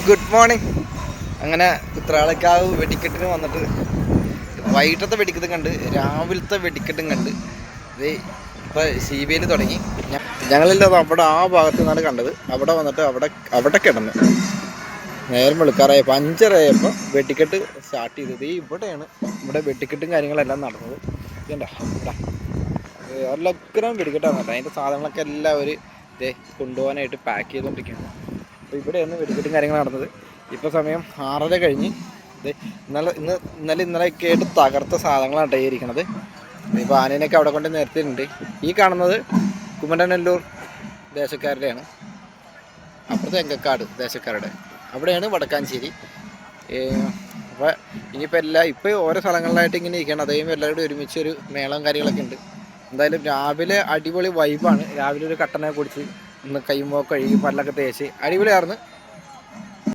Good morning. അങ്ങനെ ഉത്രാളക്കാവ് വെടിക്കെട്ടിന് വന്നിട്ട് വൈകിട്ടത്തെ വെടിക്കെട്ടും കണ്ട് രാവിലത്തെ വെടിക്കെട്ടും കണ്ട് ഇത് ഇപ്പോൾ CBയിൽ തുടങ്ങി. ഞങ്ങളില്ലത് അവിടെ ആ ഭാഗത്ത് നിന്നാണ് കണ്ടത്. അവിടെ വന്നിട്ട് അവിടെ കിടന്ന് നേരം വെളുക്കാറായപ്പോൾ 5:30 വെടിക്കെട്ട് സ്റ്റാർട്ട് ചെയ്തത്. ഇവിടെയാണ് ഇവിടെ വെടിക്കെട്ടും കാര്യങ്ങളെല്ലാം നടന്നത്. ഇതുണ്ടോ ഇവിടെ എല്ലാം വെടിക്കെട്ടാണ് കേട്ടോ. അതിൻ്റെ സാധനങ്ങളൊക്കെ എല്ലാവരും ഇതേ കൊണ്ടുപോകാനായിട്ട് പാക്ക് ചെയ്തുകൊണ്ടിരിക്കുകയാണ്. അപ്പോൾ ഇവിടെയാണ് വെടിക്കെട്ടും കാര്യങ്ങൾ നടന്നത്. ഇപ്പോൾ സമയം 6:30 കഴിഞ്ഞ്. ഇത് ഇന്നലെയൊക്കെ ആയിട്ട് തകർത്ത സാധനങ്ങളാണ് ഇരിക്കുന്നത്. ഇപ്പോൾ ആനേനെയൊക്കെ അവിടെ കൊണ്ട് നിർത്തിയിട്ടുണ്ട്. ഈ കാണുന്നത് കുമരനെല്ലൂർ ദേശക്കാരുടെയാണ്. അപ്പുറത്തെ എങ്കക്കാട് ദേശക്കാരുടെ അവിടെയാണ് വടക്കാഞ്ചേരി. അപ്പോൾ ഇനിയിപ്പോൾ ഇപ്പോൾ ഓരോ സ്ഥലങ്ങളിലായിട്ട് ഇങ്ങനെ ഇരിക്കുകയാണ്. അതേയും എല്ലാവരും ഒരുമിച്ചൊരു മേളവും കാര്യങ്ങളൊക്കെ ഉണ്ട്. എന്തായാലും രാവിലെ അടിപൊളി വൈബാണ്. രാവിലെ ഒരു കട്ടനെ കുടിച്ച് ഒന്ന് കൈമോ കഴുകി പല്ലൊക്കെ തേച്ച് അടിപൊളിയായിരുന്നു.